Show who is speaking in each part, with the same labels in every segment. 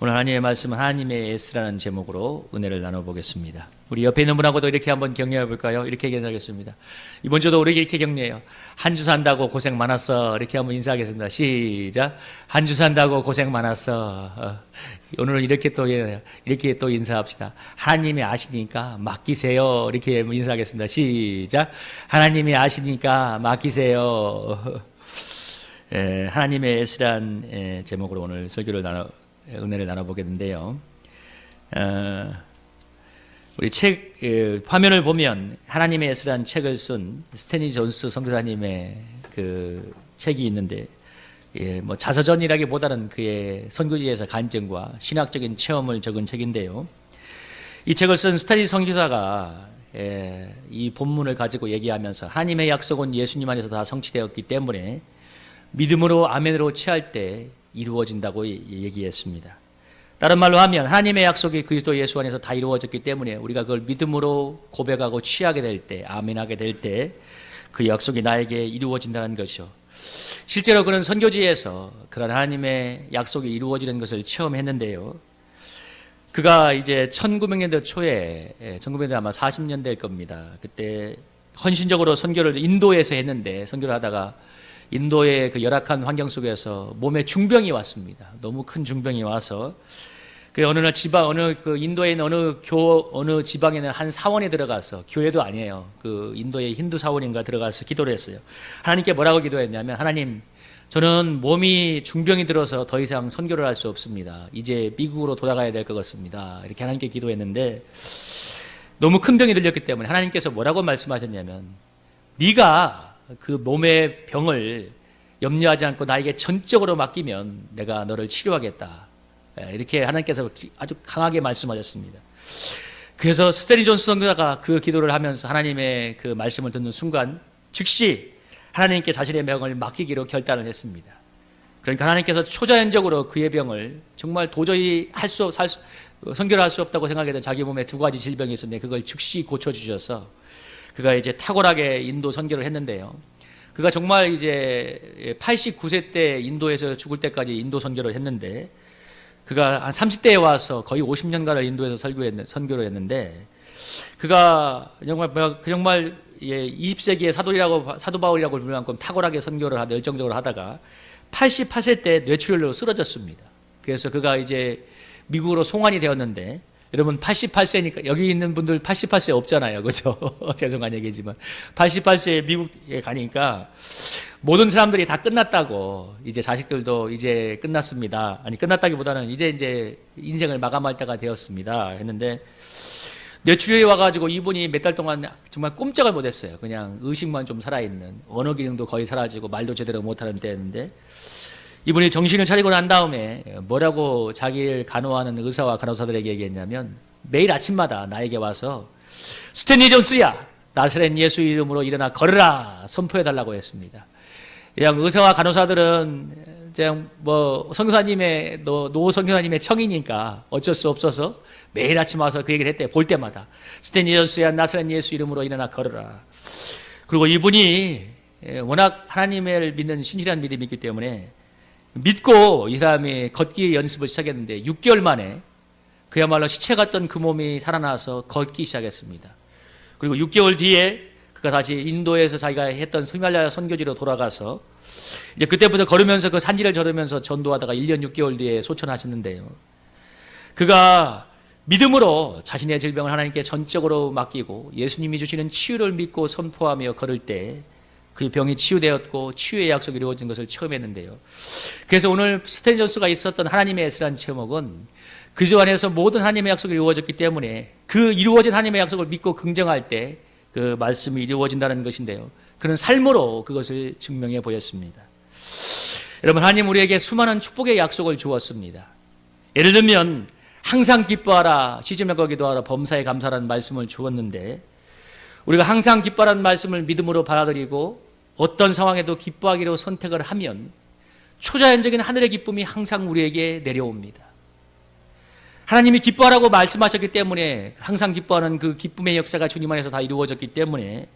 Speaker 1: 오늘 하나님의 말씀은 하나님의 S라는 제목으로 은혜를 나눠보겠습니다. 우리 옆에 있는 분하고도 이렇게 한번 격려해 볼까요? 이렇게 인사하겠습니다. 이번 주도 우리 이렇게 격려해요. 한 주 산다고 고생 많았어. 이렇게 한번 인사하겠습니다. 시작. 한 주 산다고 고생 많았어. 오늘은 이렇게 또 인사합시다. 하나님이 아시니까 맡기세요. 이렇게 인사하겠습니다. 시작. 하나님이 아시니까 맡기세요. 하나님의 S란 제목으로 오늘 은혜를 나눠보겠는데요. 우리 책 화면을 보면 하나님의 S란 책을 쓴 스탠리 존스 선교사님의 그 책이 있는데, 뭐 자서전이라기보다는 그의 선교지에서 간증과 신학적인 체험을 적은 책인데요. 이 책을 쓴 스탠리 선교사가 이 본문을 가지고 얘기하면서 하나님의 약속은 예수님 안에서 다 성취되었기 때문에 믿음으로 아멘으로 취할 때 이루어진다고 얘기했습니다. 다른 말로 하면 하나님의 약속이 그리스도 예수 안에서 다 이루어졌기 때문에 우리가 그걸 믿음으로 고백하고 취하게 될 때, 아멘하게 될 때 그 약속이 나에게 이루어진다는 것이죠. 실제로 그는 선교지에서 그런 하나님의 약속이 이루어지는 것을 체험했는데요. 그가 이제 1900년대 초에, 1900년대 아마 40년대일 겁니다. 그때 헌신적으로 선교를 인도에서 했는데, 선교를 하다가 인도의 그 열악한 환경 속에서 몸에 중병이 왔습니다. 너무 큰 중병이 와서 그 어느 날 인도에 있는 어느 지방에 있는 한 사원에 들어가서, 교회도 아니에요. 그 인도의 힌두 사원인가 들어가서 기도를 했어요. 하나님께 뭐라고 기도했냐면, 하나님, 저는 몸이 중병이 들어서 더 이상 선교를 할 수 없습니다. 이제 미국으로 돌아가야 될 것 같습니다. 이렇게 하나님께 기도했는데, 너무 큰 병이 들렸기 때문에 하나님께서 뭐라고 말씀하셨냐면, 네가 그 몸의 병을 염려하지 않고 나에게 전적으로 맡기면 내가 너를 치료하겠다. 이렇게 하나님께서 아주 강하게 말씀하셨습니다. 그래서 스탠리 존스 선교사가 그 기도를 하면서 하나님의 그 말씀을 듣는 순간 즉시 하나님께 자신의 병을 맡기기로 결단을 했습니다. 그러니까 하나님께서 초자연적으로 그의 병을 정말 도저히 선교를 할 수 없다고 생각했던 자기 몸에 두 가지 질병이 있었는데 그걸 즉시 고쳐주셔서 그가 이제 탁월하게 인도 선교를 했는데요. 그가 정말 이제 89세 때 인도에서 죽을 때까지 인도 선교를 했는데, 그가 한 30대에 와서 거의 50년간을 인도에서 선교를 했는데, 그가 정말 20세기의 사도 바울이라고 불릴 만큼 탁월하게 선교를 열정적으로 하다가 88세 때 뇌출혈로 쓰러졌습니다. 그래서 그가 이제 미국으로 송환이 되었는데, 여러분 88세니까 여기 있는 분들 88세 없잖아요. 그죠? 죄송한 얘기지만 88세에 미국에 가니까 모든 사람들이 다 끝났다고, 이제 자식들도 이제 끝났습니다. 아니 끝났다기보다는 이제 인생을 마감할 때가 되었습니다 했는데, 뇌출혈이 와가지고 이분이 몇 달 동안 정말 꼼짝을 못했어요. 그냥 의식만 좀 살아있는, 언어 기능도 거의 사라지고 말도 제대로 못하는 때였는데, 이분이 정신을 차리고 난 다음에 뭐라고 자기를 간호하는 의사와 간호사들에게 얘기했냐면, 매일 아침마다 나에게 와서 스탠리 존스야, 나사렛 예수 이름으로 일어나 걸으라 선포해달라고 했습니다. 그냥 의사와 간호사들은 그냥 선교사님의 노 선교사님의 청이니까 어쩔 수 없어서 매일 아침 와서 그 얘기를 했대. 볼 때마다 스탠리 존스야, 나사렛 예수 이름으로 일어나 걸으라. 그리고 이분이 워낙 하나님을 믿는 신실한 믿음이 있기 때문에 믿고 이 사람이 걷기 연습을 시작했는데 6개월 만에 그야말로 시체 같던 그 몸이 살아나서 걷기 시작했습니다. 그리고 6개월 뒤에 그가 다시 인도에서 자기가 했던 히말라야 선교지로 돌아가서 이제 그때부터 걸으면서 그 산지를 걸으면서 전도하다가 1년 6개월 뒤에 소천하셨는데요. 그가 믿음으로 자신의 질병을 하나님께 전적으로 맡기고 예수님이 주시는 치유를 믿고 선포하며 걸을 때 그 병이 치유되었고 치유의 약속이 이루어진 것을 처음 했는데요. 그래서 오늘 스탠리 존스가 있었던 하나님의 S라는 제목은 그주 안에서 모든 하나님의 약속이 이루어졌기 때문에 그 이루어진 하나님의 약속을 믿고 긍정할 때 그 말씀이 이루어진다는 것인데요. 그는 삶으로 그것을 증명해 보였습니다. 여러분, 하나님 우리에게 수많은 축복의 약속을 주었습니다. 예를 들면 항상 기뻐하라, 시즘에 기도하라, 범사에 감사라는 말씀을 주었는데, 우리가 항상 기뻐하라는 말씀을 믿음으로 받아들이고 어떤 상황에도 기뻐하기로 선택을 하면 초자연적인 하늘의 기쁨이 항상 우리에게 내려옵니다. 하나님이 기뻐하라고 말씀하셨기 때문에 항상 기뻐하는 그 기쁨의 역사가 주님 안에서 다 이루어졌기 때문에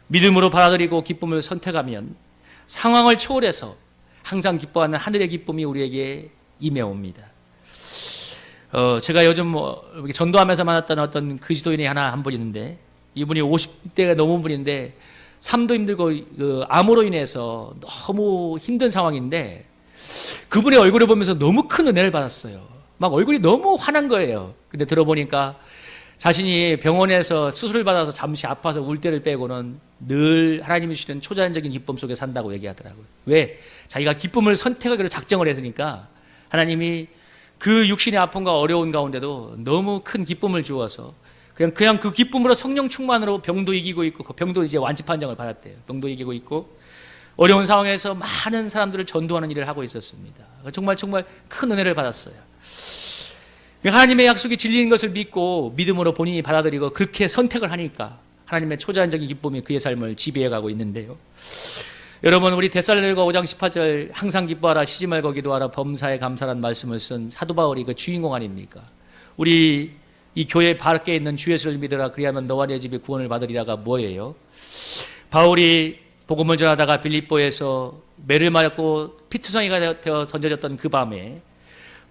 Speaker 1: 믿음으로 받아들이고 기쁨을 선택하면 상황을 초월해서 항상 기뻐하는 하늘의 기쁨이 우리에게 임해옵니다. 제가 요즘 이렇게 전도하면서 만났던 어떤 그리스도인이 한 분 있는데, 이분이 50대가 넘은 분인데 삶도 힘들고 암으로 인해서 너무 힘든 상황인데, 그분의 얼굴을 보면서 너무 큰 은혜를 받았어요. 막 얼굴이 너무 환한 거예요. 근데 들어보니까 자신이 병원에서 수술을 받아서 잠시 아파서 울 때를 빼고는 늘 하나님이 주시는 초자연적인 기쁨 속에 산다고 얘기하더라고요. 왜? 자기가 기쁨을 선택하기로 작정을 했으니까 하나님이 그 육신의 아픔과 어려운 가운데도 너무 큰 기쁨을 주어서 그냥 그 기쁨으로 성령 충만으로 병도 이기고 있고, 그 병도 이제 완치 판정을 받았대요. 병도 이기고 있고 어려운 상황에서 많은 사람들을 전도하는 일을 하고 있었습니다. 정말 큰 은혜를 받았어요. 하나님의 약속이 진리인 것을 믿고 믿음으로 본인이 받아들이고 그렇게 선택을 하니까 하나님의 초자연적인 기쁨이 그의 삶을 지배해가고 있는데요. 여러분, 우리 데살로니가 5장 18절 항상 기뻐하라, 쉬지 말고 기도하라, 범사에 감사란 말씀을 쓴 사도 바울이 그 주인공 아닙니까? 우리 이 교회 밖에 있는 주 예수를 믿으라, 그리하면 너와 네 집이 구원을 받으리라가 뭐예요? 바울이 복음을 전하다가 빌립보에서 매를 맞고 피투성이가 되어 던져졌던 그 밤에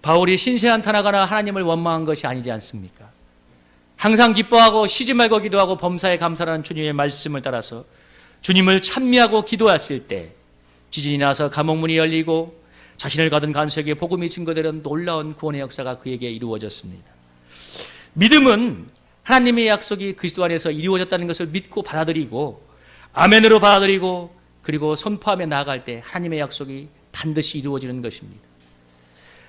Speaker 1: 바울이 신세 한탄하거나 하나님을 원망한 것이 아니지 않습니까? 항상 기뻐하고 쉬지 말고 기도하고 범사에 감사라는 주님의 말씀을 따라서 주님을 찬미하고 기도했을 때 지진이 나서 감옥문이 열리고 자신을 가둔 간수에게 복음이 증거되는 놀라운 구원의 역사가 그에게 이루어졌습니다. 믿음은 하나님의 약속이 그리스도 안에서 이루어졌다는 것을 믿고 받아들이고 아멘으로 받아들이고 그리고 선포하며 나아갈 때 하나님의 약속이 반드시 이루어지는 것입니다.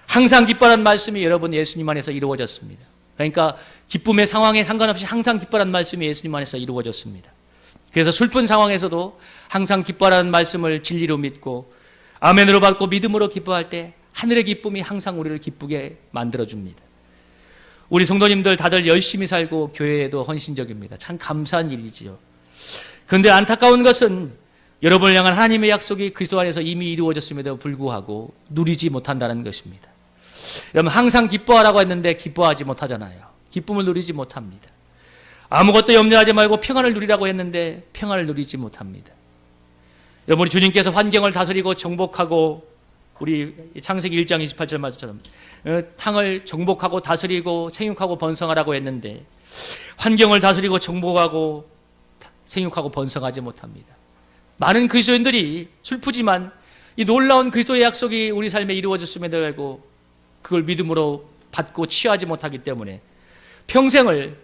Speaker 1: 항상 기뻐라는 말씀이 여러분 예수님 안에서 이루어졌습니다. 그러니까 기쁨의 상황에 상관없이 항상 기뻐라는 말씀이 예수님 안에서 이루어졌습니다. 그래서 슬픈 상황에서도 항상 기뻐라는 말씀을 진리로 믿고 아멘으로 받고 믿음으로 기뻐할 때 하늘의 기쁨이 항상 우리를 기쁘게 만들어줍니다. 우리 성도님들 다들 열심히 살고 교회에도 헌신적입니다. 참 감사한 일이지요. 그런데 안타까운 것은 여러분을 향한 하나님의 약속이 그리스도 안에서 이미 이루어졌음에도 불구하고 누리지 못한다는 것입니다. 여러분, 항상 기뻐하라고 했는데 기뻐하지 못하잖아요. 기쁨을 누리지 못합니다. 아무것도 염려하지 말고 평안을 누리라고 했는데 평안을 누리지 못합니다. 여러분, 주님께서 환경을 다스리고 정복하고 우리 창세기 1장 28절 말씀처럼 땅을 정복하고 다스리고 생육하고 번성하라고 했는데 환경을 다스리고 정복하고 생육하고 번성하지 못합니다. 많은 그리스도인들이 슬프지만 이 놀라운 그리스도의 약속이 우리 삶에 이루어졌음에도 불구하고 그걸 믿음으로 받고 취하지 못하기 때문에 평생을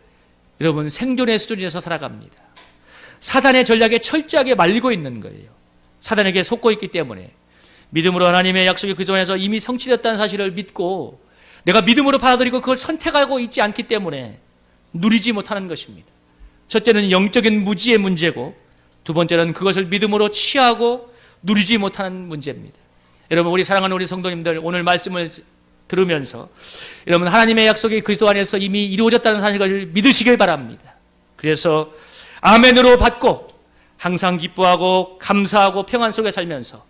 Speaker 1: 여러분 생존의 수준에서 살아갑니다. 사단의 전략에 철저하게 말리고 있는 거예요. 사단에게 속고 있기 때문에 믿음으로 하나님의 약속이 그리스도 안에서 이미 성취됐다는 사실을 믿고 내가 믿음으로 받아들이고 그걸 선택하고 있지 않기 때문에 누리지 못하는 것입니다. 첫째는 영적인 무지의 문제고 두 번째는 그것을 믿음으로 취하고 누리지 못하는 문제입니다. 여러분, 우리 사랑하는 우리 성도님들, 오늘 말씀을 들으면서 여러분 하나님의 약속이 그리스도 안에서 이미 이루어졌다는 사실을 믿으시길 바랍니다. 그래서 아멘으로 받고 항상 기뻐하고 감사하고 평안 속에 살면서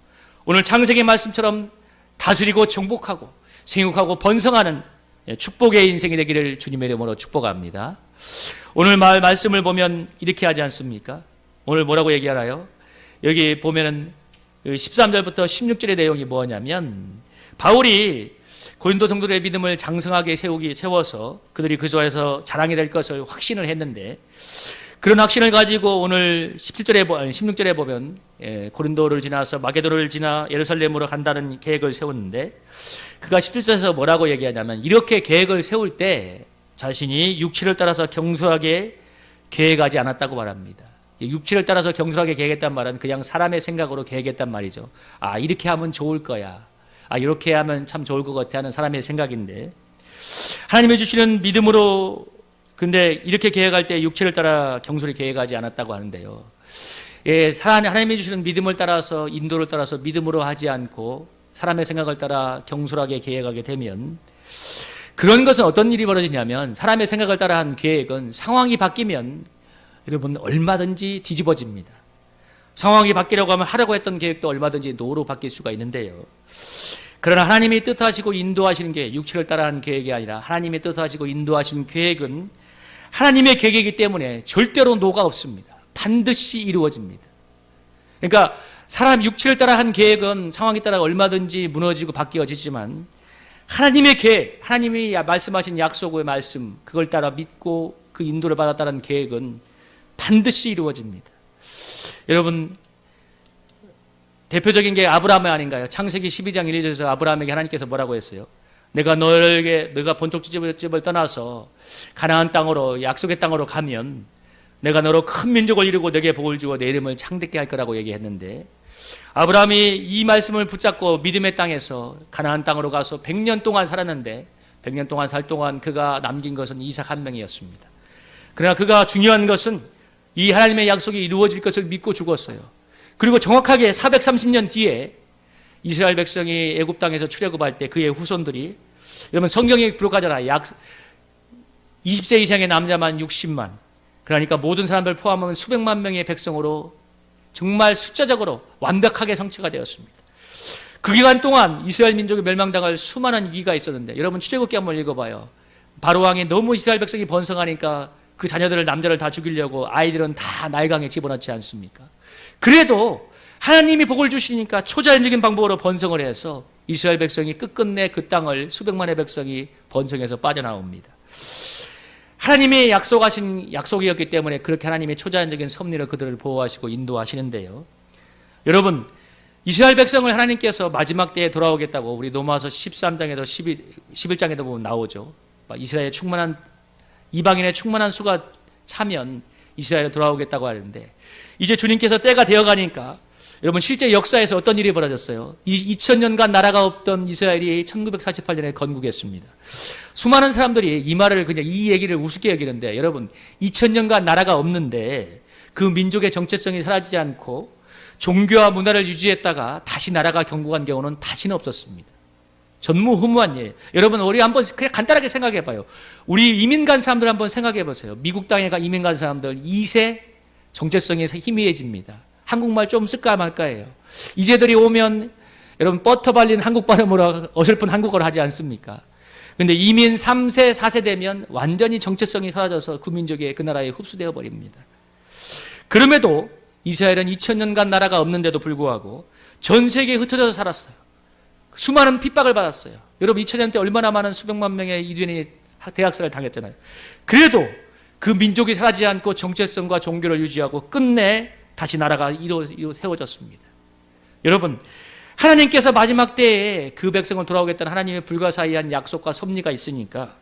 Speaker 1: 오늘 창세기 말씀처럼 다스리고 정복하고 생육하고 번성하는 축복의 인생이 되기를 주님의 이름으로 축복합니다. 오늘 말씀을 보면 이렇게 하지 않습니까? 오늘 뭐라고 얘기하나요? 여기 보면은 13절부터 16절의 내용이 뭐냐면 바울이 고린도 성도들의 믿음을 장성하게 세워서 그들이 그리스도 안에서 자랑이 될 것을 확신을 했는데 그런 확신을 가지고 오늘 16절에 보면 고린도를 지나서 마게도를 지나 예루살렘으로 간다는 계획을 세웠는데 그가 17절에서 뭐라고 얘기하냐면 이렇게 계획을 세울 때 자신이 육체를 따라서 경솔하게 계획하지 않았다고 말합니다. 육체를 따라서 경솔하게 계획했단 말은 그냥 사람의 생각으로 계획했단 말이죠. 아, 이렇게 하면 좋을 거야. 아, 이렇게 하면 참 좋을 것 같아 하는 사람의 생각인데 하나님이 주시는 믿음으로 근데 이렇게 계획할 때 육체를 따라 경솔히 계획하지 않았다고 하는데요. 하나님이 주시는 믿음을 따라서 인도를 따라서 믿음으로 하지 않고 사람의 생각을 따라 경솔하게 계획하게 되면 그런 것은 어떤 일이 벌어지냐면 사람의 생각을 따라 한 계획은 상황이 바뀌면 여러분 얼마든지 뒤집어집니다. 상황이 바뀌려고 하면 하려고 했던 계획도 얼마든지 노로 바뀔 수가 있는데요. 그러나 하나님이 뜻하시고 인도하시는 게 육체를 따라한 계획이 아니라 하나님이 뜻하시고 인도하시는 계획은 하나님의 계획이기 때문에 절대로 노가 없습니다. 반드시 이루어집니다. 그러니까 사람 육체를 따라 한 계획은 상황에 따라 얼마든지 무너지고 바뀌어지지만 하나님의 계획, 하나님이 말씀하신 약속의 말씀, 그걸 따라 믿고 그 인도를 받았다는 계획은 반드시 이루어집니다. 여러분, 대표적인 게 아브라함 아닌가요? 창세기 12장 1, 2절에서 아브라함에게 하나님께서 뭐라고 했어요? 내가 본족 집을 떠나서 가나안 땅으로, 약속의 땅으로 가면 내가 너로 큰 민족을 이루고 너에게 복을 주고 내 이름을 창대케 할 거라고 얘기했는데, 아브라함이 이 말씀을 붙잡고 믿음의 땅에서 가나안 땅으로 가서 100년 동안 살았는데 100년 동안 살 동안 그가 남긴 것은 이삭 한 명이었습니다. 그러나 그가 중요한 것은 이 하나님의 약속이 이루어질 것을 믿고 죽었어요. 그리고 정확하게 430년 뒤에 이스라엘 백성이 애굽 땅에서 출애굽할 때 그의 후손들이, 여러분 성경이 기록하잖아요. 약 20세 이상의 남자만 60만, 그러니까 모든 사람들 포함하면 수백만 명의 백성으로 정말 숫자적으로 완벽하게 성취가 되었습니다. 그 기간 동안 이스라엘 민족이 멸망당할 수많은 위기가 있었는데, 여러분 출애굽기 한번 읽어봐요. 바로 왕이 너무 이스라엘 백성이 번성하니까 그 자녀들을, 남자를 다 죽이려고 아이들은 다 나일강에 집어넣지 않습니까? 그래도 하나님이 복을 주시니까 초자연적인 방법으로 번성을 해서 이스라엘 백성이 끝끝내 그 땅을 수백만의 백성이 번성해서 빠져나옵니다. 하나님이 약속하신 약속이었기 때문에 그렇게 하나님의 초자연적인 섭리로 그들을 보호하시고 인도하시는데요. 여러분, 이스라엘 백성을 하나님께서 마지막 때에 돌아오겠다고 우리 로마서 13장에도 11장에도 보면 나오죠. 이스라엘의 충만한, 이방인의 충만한 수가 차면 이스라엘에 돌아오겠다고 하는데, 이제 주님께서 때가 되어가니까 여러분 실제 역사에서 어떤 일이 벌어졌어요? 2000년간 나라가 없던 이스라엘이 1948년에 건국했습니다. 수많은 사람들이 이 말을, 그냥 이 얘기를 우습게 여기는데, 여러분 2000년간 나라가 없는데 그 민족의 정체성이 사라지지 않고 종교와 문화를 유지했다가 다시 나라가 경국한 경우는 다시는 없었습니다. 전무후무한 일. 여러분 우리 한번 그냥 간단하게 생각해 봐요. 우리 이민 간 사람들 한번 생각해 보세요. 미국 땅에 이민 간 사람들 2세 정체성이 희미해집니다. 한국말 좀 쓸까 말까예요. 이제들이 오면 여러분 버터 발린 한국 발음으로 어설픈 한국어를 하지 않습니까? 근데 이민 3세, 4세 되면 완전히 정체성이 사라져서 그 민족의, 그 나라에 흡수되어 버립니다. 그럼에도 이스라엘은 2000년간 나라가 없는데도 불구하고 전 세계에 흩어져서 살았어요. 수많은 핍박을 받았어요. 여러분 2000년 때 얼마나 많은 수백만 명의 이주인이 대학살을 당했잖아요. 그래도 그 민족이 사라지지 않고 정체성과 종교를 유지하고 끝내 다시 나라가 세워졌습니다. 여러분, 하나님께서 마지막 때에 그 백성을 돌아오겠다는 하나님의 불가사의한 약속과 섭리가 있으니까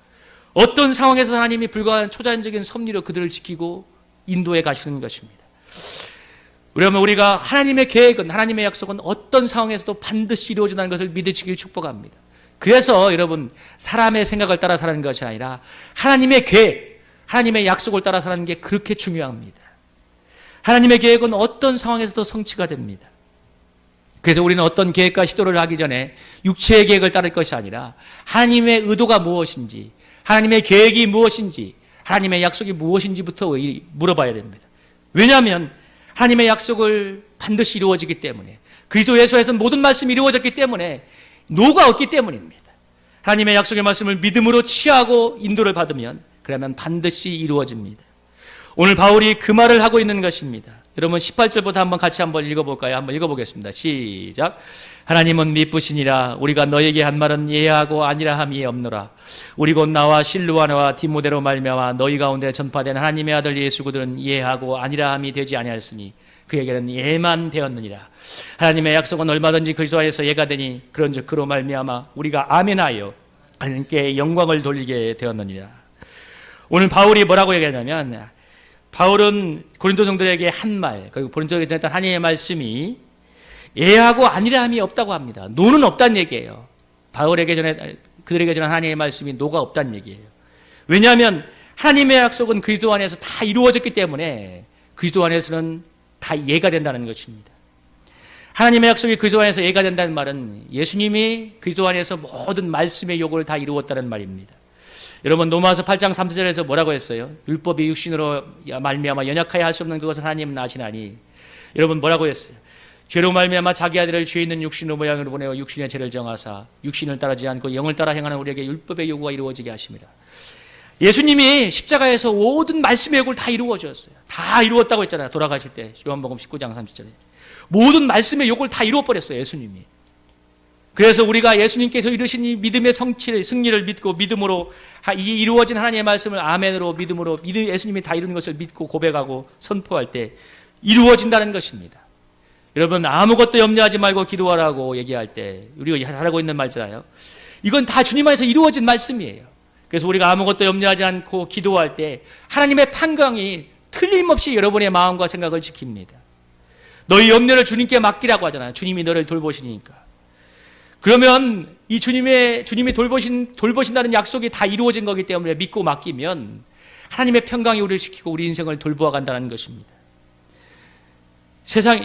Speaker 1: 어떤 상황에서 하나님이 불가한 초자연적인 섭리로 그들을 지키고 인도해 가시는 것입니다. 그러면 우리가 하나님의 계획은, 하나님의 약속은 어떤 상황에서도 반드시 이루어진다는 것을 믿으시길 축복합니다. 그래서 여러분, 사람의 생각을 따라 사는 것이 아니라 하나님의 계획, 하나님의 약속을 따라 사는 게 그렇게 중요합니다. 하나님의 계획은 어떤 상황에서도 성취가 됩니다. 그래서 우리는 어떤 계획과 시도를 하기 전에 육체의 계획을 따를 것이 아니라 하나님의 의도가 무엇인지, 하나님의 계획이 무엇인지, 하나님의 약속이 무엇인지부터 물어봐야 됩니다. 왜냐하면 하나님의 약속을 반드시 이루어지기 때문에, 그리스도 예수에서 모든 말씀이 이루어졌기 때문에, 노가 없기 때문입니다. 하나님의 약속의 말씀을 믿음으로 취하고 인도를 받으면 그러면 반드시 이루어집니다. 오늘 바울이 그 말을 하고 있는 것입니다. 여러분 18절부터 한번 같이 한번 읽어볼까요? 한번 읽어보겠습니다. 시작. 하나님은 미쁘시니라. 우리가 너에게 한 말은 예하고 아니라 함이 없노라. 우리 곧 나와 실루아나와 디모데로 말미암아 너희 가운데 전파된 하나님의 아들 예수 그들은 예하고 아니라 함이 되지 아니하였으니 그에게는 예만 되었느니라. 하나님의 약속은 얼마든지 그리스도 안에서 예가 되니 그런즉 그로 말미암아 우리가 아멘하여 하나님께 영광을 돌리게 되었느니라. 오늘 바울이 뭐라고 얘기하냐면, 바울은 고린도 성도들에게 한 말, 그리고 고린도에게 전했던 하나님의 말씀이 예하고 아니라 함이 없다고 합니다. 노는 없다는 얘기예요. 그들에게 전한 하나님의 말씀이 노가 없다는 얘기예요. 왜냐하면 하나님의 약속은 그리스도 안에서 다 이루어졌기 때문에 그리스도 안에서는 다 예가 된다는 것입니다. 하나님의 약속이 그리스도 안에서 예가 된다는 말은 예수님이 그리스도 안에서 모든 말씀의 요구를 다 이루었다는 말입니다. 여러분 로마서 8장 3절에서 뭐라고 했어요? 율법이 육신으로 말미암아 연약하여 할 수 없는 그것을 하나님은 아시나니. 여러분 뭐라고 했어요? 죄로 말미암아 자기 아들을 죄 있는 육신의 모양으로 보내어 육신의 죄를 정하사 육신을 따르지 않고 영을 따라 행하는 우리에게 율법의 요구가 이루어지게 하심이라. 예수님이 십자가에서 모든 말씀의 요구를 다 이루어 주었어요. 다 이루었다고 했잖아요. 돌아가실 때 요한복음 19장 30절에 모든 말씀의 요구를 다 이루어 버렸어요. 예수님이. 그래서 우리가 예수님께서 이루신 이 믿음의 승리를 믿고 믿음으로 이 이루어진 하나님의 말씀을 아멘으로 믿음으로 예수님이 다 이루는 것을 믿고 고백하고 선포할 때 이루어진다는 것입니다. 여러분 아무것도 염려하지 말고 기도하라고 얘기할 때 우리가 잘하고 있는 말잖아요. 이건 다 주님 안에서 이루어진 말씀이에요. 그래서 우리가 아무것도 염려하지 않고 기도할 때 하나님의 판강이 틀림없이 여러분의 마음과 생각을 지킵니다. 너희 염려를 주님께 맡기라고 하잖아요. 주님이 너를 돌보시니까. 그러면 이 주님이 돌보신다는 약속이 다 이루어진 거기 때문에 믿고 맡기면 하나님의 평강이 우리를 지키고 우리 인생을 돌보아 간다는 것입니다.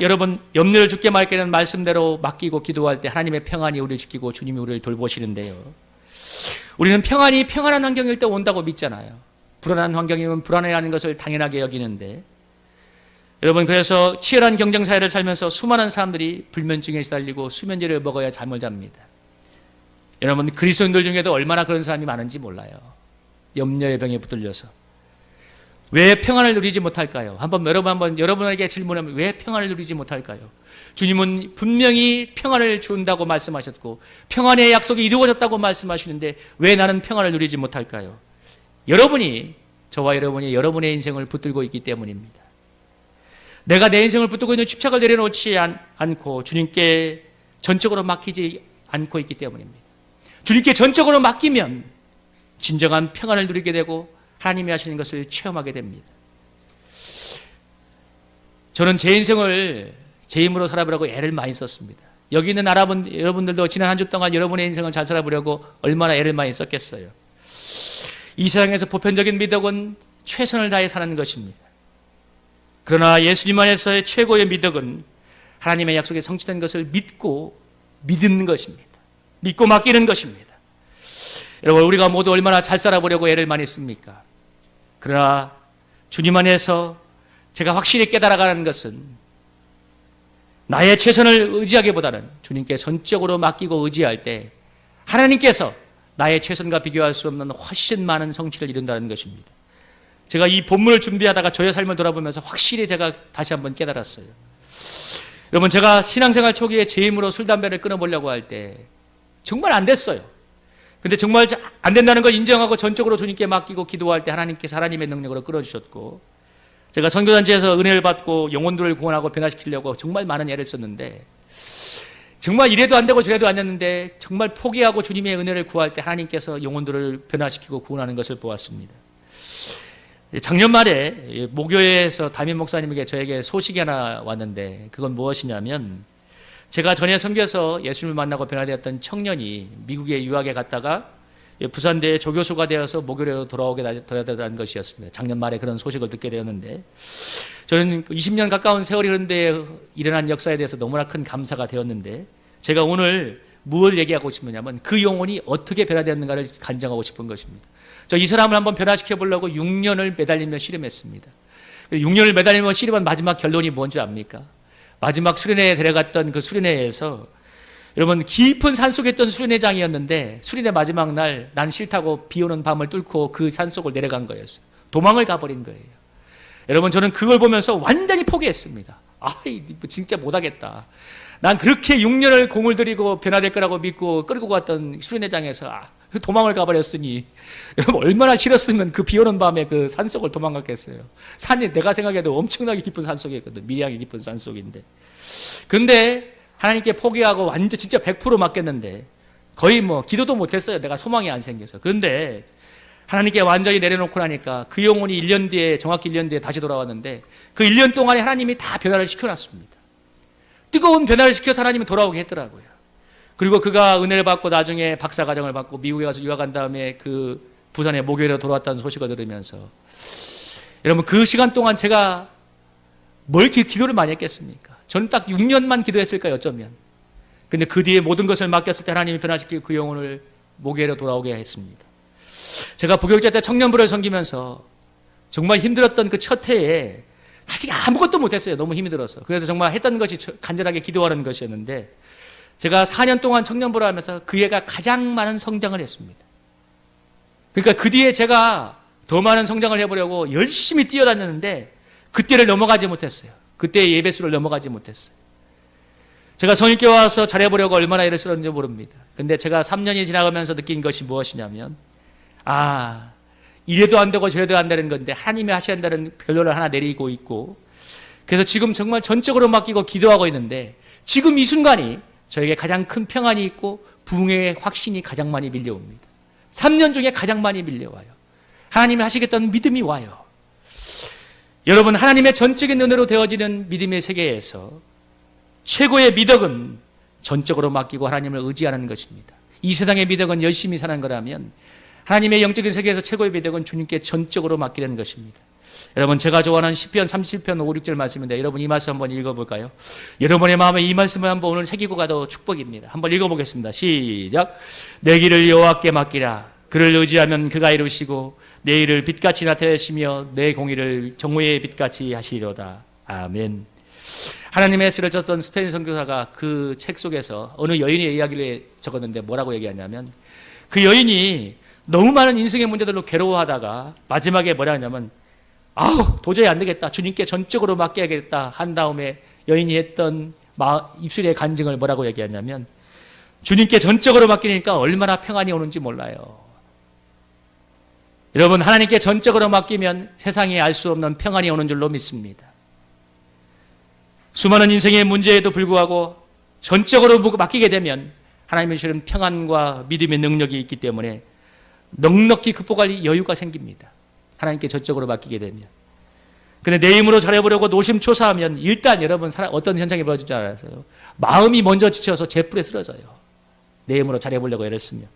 Speaker 1: 여러분 염려를 주께 맡기는 말씀대로 맡기고 기도할 때 하나님의 평안이 우리를 지키고 주님이 우리를 돌보시는데요. 우리는 평안한 환경일 때 온다고 믿잖아요. 불안한 환경이면 불안해하는 것을 당연하게 여기는데 여러분 그래서 치열한 경쟁 사회를 살면서 수많은 사람들이 불면증에 시달리고 수면제를 먹어야 잠을 잡니다. 여러분 그리스도인들 중에도 얼마나 그런 사람이 많은지 몰라요. 염려의 병에 붙들려서 왜 평안을 누리지 못할까요? 여러분에게 질문하면 왜 평안을 누리지 못할까요? 주님은 분명히 평안을 준다고 말씀하셨고 평안의 약속이 이루어졌다고 말씀하시는데 왜 나는 평안을 누리지 못할까요? 저와 여러분이 여러분의 인생을 붙들고 있기 때문입니다. 내가 내 인생을 붙들고 있는 집착을 내려놓지 않고 주님께 전적으로 맡기지 않고 있기 때문입니다. 주님께 전적으로 맡기면 진정한 평안을 누리게 되고 하나님이 하시는 것을 체험하게 됩니다. 저는 제 인생을 제 힘으로 살아보려고 애를 많이 썼습니다. 여기 있는 여러분들도 지난 한 주 동안 여러분의 인생을 잘 살아보려고 얼마나 애를 많이 썼겠어요. 이 세상에서 보편적인 미덕은 최선을 다해 사는 것입니다. 그러나 예수님 안에서의 최고의 미덕은 하나님의 약속에 성취된 것을 믿고 믿는 것입니다. 믿고 맡기는 것입니다. 여러분 우리가 모두 얼마나 잘 살아보려고 애를 많이 씁니까? 그러나 주님 안에서 제가 확실히 깨달아가는 것은 나의 최선을 의지하기보다는 주님께 전적으로 맡기고 의지할 때 하나님께서 나의 최선과 비교할 수 없는 훨씬 많은 성취를 이룬다는 것입니다. 제가 이 본문을 준비하다가 저의 삶을 돌아보면서 확실히 제가 다시 한번 깨달았어요. 여러분 제가 신앙생활 초기에 제 힘으로 술, 담배를 끊어보려고 할 때 정말 안 됐어요. 근데 정말 안 된다는 걸 인정하고 전적으로 주님께 맡기고 기도할 때 하나님께서 하나님의 능력으로 끌어주셨고 제가 선교단체에서 은혜를 받고 영혼들을 구원하고 변화시키려고 정말 많은 애를 썼는데 정말 이래도 안 되고 저래도 안 됐는데 정말 포기하고 주님의 은혜를 구할 때 하나님께서 영혼들을 변화시키고 구원하는 것을 보았습니다. 작년 말에 모교회에서 담임 목사님에게 저에게 소식이 하나 왔는데 그건 무엇이냐면 제가 전에 섬겨서 예수님을 만나고 변화되었던 청년이 미국에 유학에 갔다가 부산대에 조교수가 되어서 모교회로 돌아오게 되었다는 것이었습니다. 작년 말에 그런 소식을 듣게 되었는데 저는 20년 가까운 세월이 흐른데 일어난 역사에 대해서 너무나 큰 감사가 되었는데 제가 오늘 무엇을 얘기하고 싶으냐면 그 영혼이 어떻게 변화되었는가를 간증하고 싶은 것입니다. 저 이 사람을 한번 변화시켜 보려고 6년을 매달리며 씨름했습니다. 6년을 매달리며 씨름한 마지막 결론이 뭔지 압니까? 마지막 수련회에 데려갔던 그 수련회에서 여러분 깊은 산속에 있던 수련회장이었는데 수련회 마지막 날 난 싫다고 비오는 밤을 뚫고 그 산속을 내려간 거였어요. 도망을 가버린 거예요. 여러분 저는 그걸 보면서 완전히 포기했습니다. 진짜 못하겠다. 난 그렇게 6년을 공을 들이고 변화될 거라고 믿고 끌고 갔던 수련회장에서 도망을 가버렸으니 여러분 얼마나 싫었으면 그 비오는 밤에 그 산속을 도망갔겠어요. 산이 내가 생각해도 엄청나게 깊은 산속에 있거든. 미리하게 깊은 산속인데 근데 하나님께 포기하고 완전 진짜 100% 맡겼는데 거의 기도도 못했어요. 내가 소망이 안 생겨서. 그런데 하나님께 완전히 내려놓고 나니까 그 영혼이 1년 뒤에 정확히 1년 뒤에 다시 돌아왔는데 그 1년 동안에 하나님이 다 변화를 시켜놨습니다. 뜨거운 변화를 시켜서 하나님이 돌아오게 했더라고요. 그리고 그가 은혜를 받고 나중에 박사과정을 받고 미국에 가서 유학한 다음에 그 부산의 모교회로 돌아왔다는 소식을 들으면서 여러분 그 시간 동안 제가 뭘 이렇게 기도를 많이 했겠습니까? 저는 딱 6년만 기도했을까요, 어쩌면. 근데 그 뒤에 모든 것을 맡겼을 때 하나님이 변화시키고 그 영혼을 모교회로 돌아오게 했습니다. 제가 부교육자 때 청년부를 섬기면서 정말 힘들었던 그 첫 해에 아직 아무것도 못했어요. 너무 힘이 들어서. 그래서 정말 했던 것이 간절하게 기도하는 것이었는데 제가 4년 동안 청년부를 하면서 그 애가 가장 많은 성장을 했습니다. 그러니까 그 뒤에 제가 더 많은 성장을 해보려고 열심히 뛰어다녔는데 그때를 넘어가지 못했어요. 그때의 예배수를 넘어가지 못했어요. 제가 성일교회 와서 잘해보려고 얼마나 애를 썼는지 모릅니다. 근데 제가 3년이 지나가면서 느낀 것이 무엇이냐면, 이래도 안 되고 저래도 안 되는 건데 하나님이 하셔야 한다는 결론을 하나 내리고 있고, 그래서 지금 정말 전적으로 맡기고 기도하고 있는데, 지금 이 순간이 저에게 가장 큰 평안이 있고 부흥의 확신이 가장 많이 밀려옵니다. 3년 중에 가장 많이 밀려와요. 하나님이 하시겠다는 믿음이 와요. 여러분, 하나님의 전적인 은혜로 되어지는 믿음의 세계에서 최고의 미덕은 전적으로 맡기고 하나님을 의지하는 것입니다. 이 세상의 미덕은 열심히 사는 거라면, 하나님의 영적인 세계에서 최고의 미덕은 주님께 전적으로 맡기는 것입니다. 여러분, 제가 좋아하는 시편 37편 5, 6절 말씀인데, 여러분 이 말씀 한번 읽어볼까요? 여러분의 마음에 이 말씀을 한번 오늘 새기고 가도 축복입니다. 한번 읽어보겠습니다. 시작. 내 길을 여호와께 맡기라. 그를 의지하면 그가 이루시고 내 일을 빛같이 나타내시며 내 공의를 정오의 빛같이 하시리로다. 아멘. 하나님의 쓰를 쳤던 스탠리 선교사가 그 책 속에서 어느 여인의 이야기를 적었는데 뭐라고 얘기하냐면, 그 여인이 너무 많은 인생의 문제들로 괴로워하다가 마지막에 뭐라 하냐면, 도저히 안 되겠다, 주님께 전적으로 맡겨야겠다 한 다음에 여인이 했던 입술의 간증을 뭐라고 얘기하냐면, 주님께 전적으로 맡기니까 얼마나 평안이 오는지 몰라요. 여러분, 하나님께 전적으로 맡기면 세상에 알 수 없는 평안이 오는 줄로 믿습니다. 수많은 인생의 문제에도 불구하고 전적으로 맡기게 되면 하나님의 주시는 평안과 믿음의 능력이 있기 때문에 넉넉히 극복할 여유가 생깁니다. 하나님께 전적으로 맡기게 되면. 근데 내 힘으로 잘해보려고 노심초사하면 일단 여러분 어떤 현상이 벌어질 줄 알았어요? 마음이 먼저 지쳐서 제풀에 쓰러져요. 내 힘으로 잘해보려고 애를 쓰면.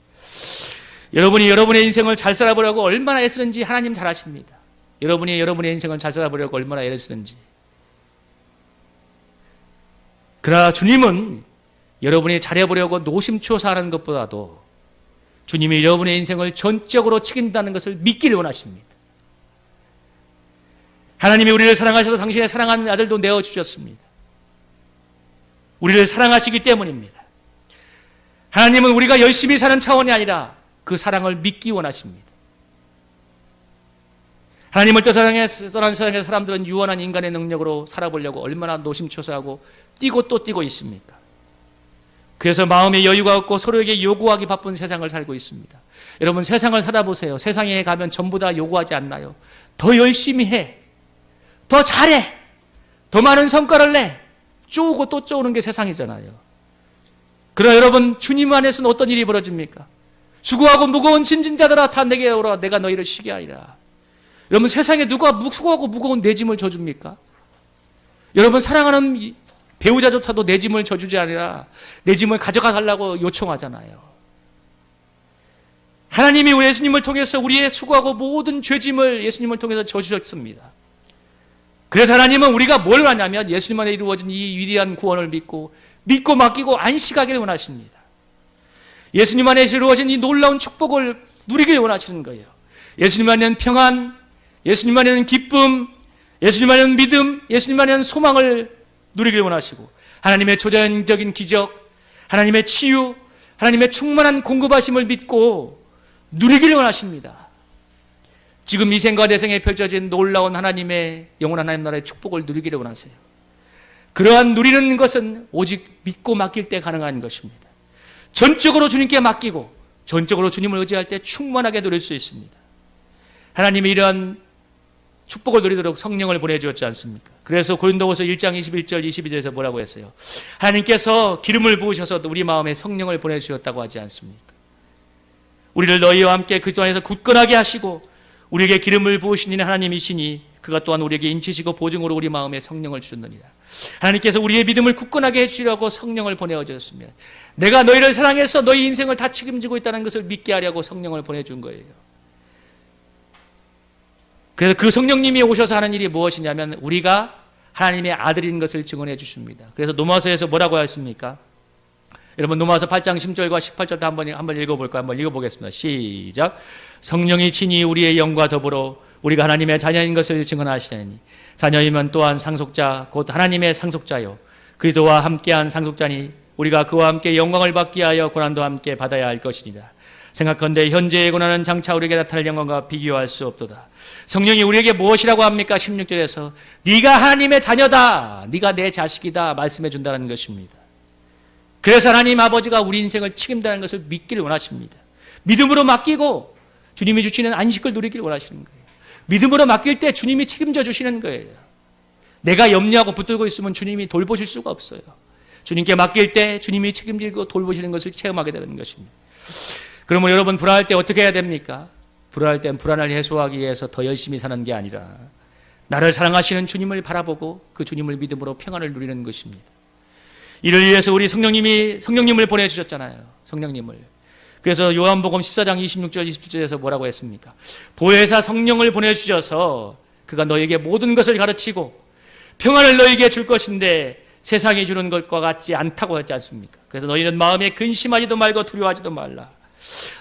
Speaker 1: 여러분이 여러분의 인생을 잘 살아보려고 얼마나 애쓰는지 하나님 잘 아십니다. 여러분이 여러분의 인생을 잘 살아보려고 얼마나 애를 쓰는지. 그러나 주님은 여러분이 잘해보려고 노심초사하는 것보다도 주님이 여러분의 인생을 전적으로 책임진다는 것을 믿기를 원하십니다. 하나님이 우리를 사랑하셔서 당신의 사랑하는 아들도 내어주셨습니다. 우리를 사랑하시기 때문입니다. 하나님은 우리가 열심히 사는 차원이 아니라 그 사랑을 믿기 원하십니다. 하나님을 떠난 세상의 사람들은 유한한 인간의 능력으로 살아보려고 얼마나 노심초사하고 뛰고 또 뛰고 있습니까? 그래서 마음의 여유가 없고 서로에게 요구하기 바쁜 세상을 살고 있습니다. 여러분, 세상을 살아보세요. 세상에 가면 전부 다 요구하지 않나요? 더 열심히 해, 더 잘해, 더 많은 성과를 내, 쪼우고 또 쪼우는 게 세상이잖아요. 그러나 여러분, 주님 안에서는 어떤 일이 벌어집니까? 수고하고 무거운 짐진 자들아 다 내게 오라, 내가 너희를 쉬게 하리라. 여러분, 세상에 누가 수고하고 무거운 내 짐을 져줍니까? 여러분, 사랑하는 배우자조차도 내 짐을 져주지 아니라 내 짐을 가져가 달라고 요청하잖아요. 하나님이 우리 예수님을 통해서 우리의 수고하고 모든 죄짐을 예수님을 통해서 져주셨습니다. 그래서 하나님은 우리가 뭘 하냐면 예수님 안에 이루어진 이 위대한 구원을 믿고 맡기고 안식하기를 원하십니다. 예수님 안에 이루어진 이 놀라운 축복을 누리기를 원하시는 거예요. 예수님 안에는 평안, 예수님 안에는 기쁨, 예수님 안에는 믿음, 예수님 안에는 소망을 누리기를 원하시고, 하나님의 초자연적인 기적, 하나님의 치유, 하나님의 충만한 공급하심을 믿고 누리기를 원하십니다. 지금 이 생과 내 생에 펼쳐진 놀라운 하나님의 영원한 하나님 나라의 축복을 누리기를 원하세요. 그러한 누리는 것은 오직 믿고 맡길 때 가능한 것입니다. 전적으로 주님께 맡기고 전적으로 주님을 의지할 때 충만하게 누릴 수 있습니다. 하나님이 이러한 축복을 누리도록 성령을 보내주었지 않습니까? 그래서 고린도후서 1장 21절 22절에서 뭐라고 했어요? 하나님께서 기름을 부으셔서 우리 마음에 성령을 보내주셨다고 하지 않습니까? 우리를 너희와 함께 그리스도 안에서 굳건하게 하시고 우리에게 기름을 부으신 이는 하나님이시니 그가 또한 우리에게 인치시고 보증으로 우리 마음에 성령을 주셨느니라. 하나님께서 우리의 믿음을 굳건하게 해주시려고 성령을 보내주셨습니다. 내가 너희를 사랑해서 너희 인생을 다 책임지고 있다는 것을 믿게 하려고 성령을 보내준 거예요. 그래서 그 성령님이 오셔서 하는 일이 무엇이냐면 우리가 하나님의 아들인 것을 증언해 주십니다. 그래서 로마서에서 뭐라고 했습니까? 여러분, 로마서 8장 10절과 18절 한번 읽어볼까요? 한번 읽어보겠습니다. 시작. 성령이 친히 우리의 영과 더불어 우리가 하나님의 자녀인 것을 증언하시다니 자녀이면 또한 상속자 곧 하나님의 상속자요 그리스도와 함께한 상속자니 우리가 그와 함께 영광을 받기 하여 고난도 함께 받아야 할 것이니라. 생각컨대 현재의 고난은 장차 우리에게 나타날 영광과 비교할 수 없도다. 성령이 우리에게 무엇이라고 합니까? 16절에서 네가 하나님의 자녀다, 네가 내 자식이다 말씀해 준다는 것입니다. 그래서 하나님 아버지가 우리 인생을 책임다는 것을 믿기를 원하십니다. 믿음으로 맡기고 주님이 주시는 안식을 누리기를 원하시는 거예요. 믿음으로 맡길 때 주님이 책임져 주시는 거예요. 내가 염려하고 붙들고 있으면 주님이 돌보실 수가 없어요. 주님께 맡길 때 주님이 책임지고 돌보시는 것을 체험하게 되는 것입니다. 그러면 여러분 불안할 때 어떻게 해야 됩니까? 불안할 땐 불안을 해소하기 위해서 더 열심히 사는 게 아니라 나를 사랑하시는 주님을 바라보고 그 주님을 믿음으로 평안을 누리는 것입니다. 이를 위해서 우리 성령님을 보내주셨잖아요. 성령님을. 그래서 요한복음 14장 26절 27절에서 뭐라고 했습니까? 보혜사 성령을 보내주셔서 그가 너에게 모든 것을 가르치고 평안을 너에게 줄 것인데 세상이 주는 것과 같지 않다고 했지 않습니까? 그래서 너희는 마음에 근심하지도 말고 두려워하지도 말라.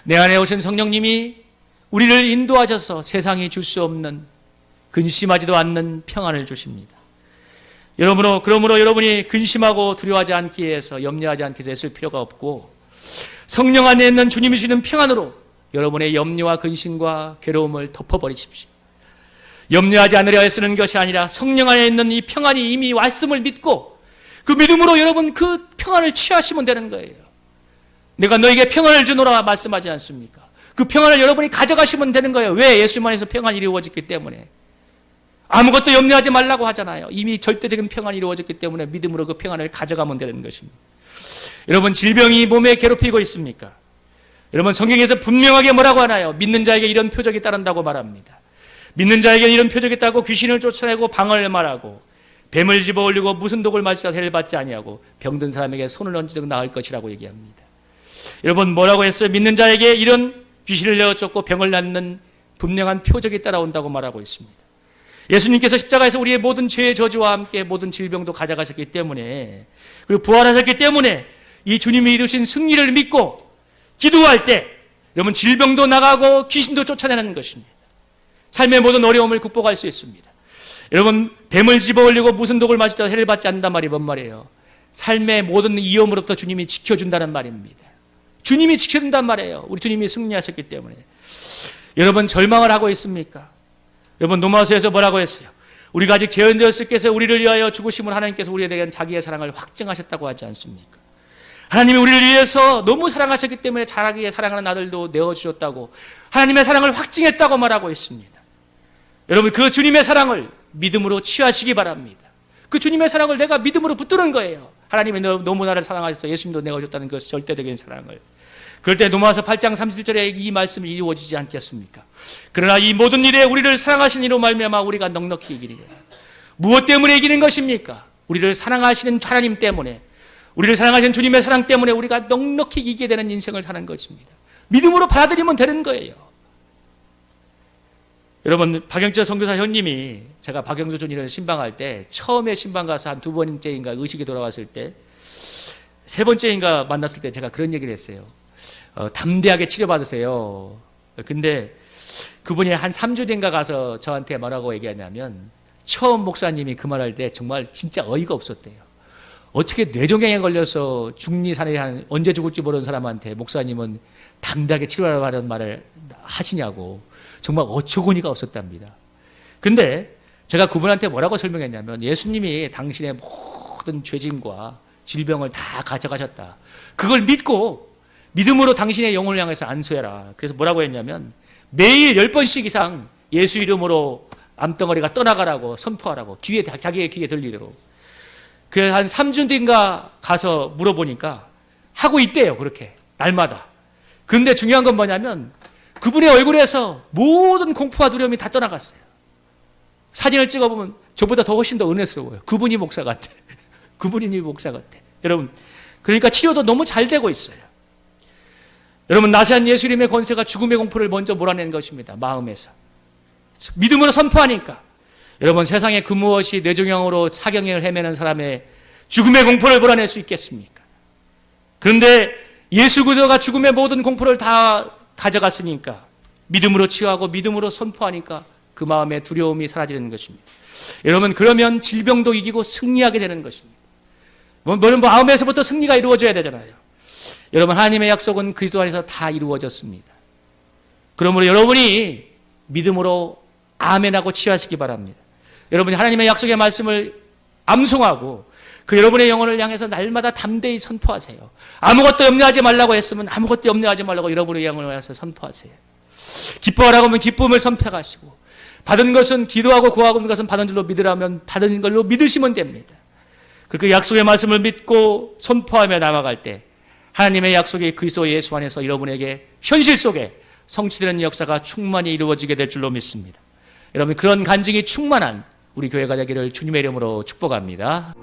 Speaker 1: 내 안에 오신 성령님이 우리를 인도하셔서 세상이 줄 수 없는 근심하지도 않는 평안을 주십니다. 그러므로 여러분이 근심하고 두려워하지 않기 위해서 염려하지 않기 위해서 애쓸 필요가 없고 성령 안에 있는 주님이 주시는 평안으로 여러분의 염려와 근심과 괴로움을 덮어버리십시오. 염려하지 않으려 애쓰는 것이 아니라 성령 안에 있는 이 평안이 이미 왔음을 믿고 그 믿음으로 여러분 그 평안을 취하시면 되는 거예요. 내가 너에게 평안을 주노라 말씀하지 않습니까? 그 평안을 여러분이 가져가시면 되는 거예요. 왜? 예수님 안에서 평안이 이루어졌기 때문에. 아무것도 염려하지 말라고 하잖아요. 이미 절대적인 평안이 이루어졌기 때문에 믿음으로 그 평안을 가져가면 되는 것입니다. 여러분 질병이 몸에 괴롭히고 있습니까? 여러분 성경에서 분명하게 뭐라고 하나요? 믿는 자에게 이런 표적이 따른다고 말합니다. 믿는 자에게 이런 표적이 따르고 귀신을 쫓아내고 방언을 말하고 뱀을 집어올리고 무슨 독을 마시다 해를 받지 아니하고 병든 사람에게 손을 얹으면 나을 것이라고 얘기합니다. 여러분 뭐라고 했어요? 믿는 자에게 이런 귀신을 내어쫓고 병을 낫는 분명한 표적이 따라온다고 말하고 있습니다. 예수님께서 십자가에서 우리의 모든 죄의 저주와 함께 모든 질병도 가져가셨기 때문에 그리고 부활하셨기 때문에 이 주님이 이루신 승리를 믿고 기도할 때 여러분 질병도 나가고 귀신도 쫓아내는 것입니다. 삶의 모든 어려움을 극복할 수 있습니다. 여러분 뱀을 집어올리고 무슨 독을 마시다 해를 받지 않는단 말이 뭔 말이에요? 삶의 모든 위험으로부터 주님이 지켜준다는 말입니다. 주님이 지켜준단 말이에요. 우리 주님이 승리하셨기 때문에. 여러분 절망을 하고 있습니까? 여러분 로마서에서 뭐라고 했어요? 우리가 아직 죄인되었을 때서 우리를 위하여 죽으심을 하나님께서 우리에 대한 자기의 사랑을 확증하셨다고 하지 않습니까? 하나님이 우리를 위해서 너무 사랑하셨기 때문에 자기의 사랑하는 아들도 내어주셨다고 하나님의 사랑을 확증했다고 말하고 있습니다. 여러분 그 주님의 사랑을 믿음으로 취하시기 바랍니다. 그 주님의 사랑을 내가 믿음으로 붙드는 거예요. 하나님이 너무 나를 사랑하셔서 예수님도 내어줬다는 그 절대적인 사랑을. 그럴 때 로마서 8장 37절에 이 말씀이 이루어지지 않겠습니까? 그러나 이 모든 일에 우리를 사랑하신 이로 말미암아 우리가 넉넉히 이기리라. 무엇 때문에 이기는 것입니까? 우리를 사랑하시는 하나님 때문에, 우리를 사랑하시는 주님의 사랑 때문에 우리가 넉넉히 이기게 되는 인생을 사는 것입니다. 믿음으로 받아들이면 되는 거예요. 여러분 박영철 선교사 형님이 제가 박영수 존이를 신방할 때 처음에 신방 가서 한 2번째인가 의식이 돌아왔을 때 3번째인가 만났을 때 제가 그런 얘기를 했어요. 담대하게 치료받으세요. 근데 그분이 한 3주 뒤인가 가서 저한테 뭐라고 얘기하냐면 처음 목사님이 그 말할 때 정말 진짜 어이가 없었대요. 어떻게 뇌종양에 걸려서 중리산에 언제 죽을지 모르는 사람한테 목사님은 담대하게 치료하라는 말을 하시냐고 정말 어처구니가 없었답니다. 근데 제가 그분한테 뭐라고 설명했냐면 예수님이 당신의 모든 죄짐과 질병을 다 가져가셨다. 그걸 믿고 믿음으로 당신의 영혼을 향해서 안수해라. 그래서 뭐라고 했냐면 매일 10번씩 이상 예수 이름으로 암덩어리가 떠나가라고 선포하라고 자기의 귀에 들리도록. 그래서 한 3주 뒤인가 가서 물어보니까 하고 있대요. 그렇게 날마다. 그런데 중요한 건 뭐냐면 그분의 얼굴에서 모든 공포와 두려움이 다 떠나갔어요. 사진을 찍어보면 저보다 더 훨씬 더 은혜스러워요. 그분이 목사 같아. 그분이 목사 같아. 여러분 그러니까 치료도 너무 잘 되고 있어요. 여러분 나세한 예수 이름의 권세가 죽음의 공포를 먼저 몰아낸 것입니다. 마음에서. 믿음으로 선포하니까 여러분 세상에 그 무엇이 뇌종양으로 사경을 헤매는 사람의 죽음의 공포를 몰아낼 수 있겠습니까? 그런데 예수 그리스도가 죽음의 모든 공포를 다 가져갔으니까 믿음으로 치유하고 믿음으로 선포하니까 그 마음의 두려움이 사라지는 것입니다. 여러분 그러면 질병도 이기고 승리하게 되는 것입니다. 마음에서부터 승리가 이루어져야 되잖아요. 여러분 하나님의 약속은 그리스도 안에서 다 이루어졌습니다. 그러므로 여러분이 믿음으로 아멘하고 취하시기 바랍니다. 여러분이 하나님의 약속의 말씀을 암송하고 그 여러분의 영혼을 향해서 날마다 담대히 선포하세요. 아무것도 염려하지 말라고 했으면 아무것도 염려하지 말라고 여러분의 영혼을 향해서 선포하세요. 기뻐하라고 하면 기쁨을 선택하시고, 받은 것은 기도하고 구하고 있는 것은 받은 줄로 믿으라면 받은 걸로 믿으시면 됩니다. 그렇게 약속의 말씀을 믿고 선포하며 나아갈 때 하나님의 약속이 그리스도 예수 안에서 여러분에게 현실 속에 성취되는 역사가 충만히 이루어지게 될 줄로 믿습니다. 여러분, 그런 간증이 충만한 우리 교회가 되기를 주님의 이름으로 축복합니다.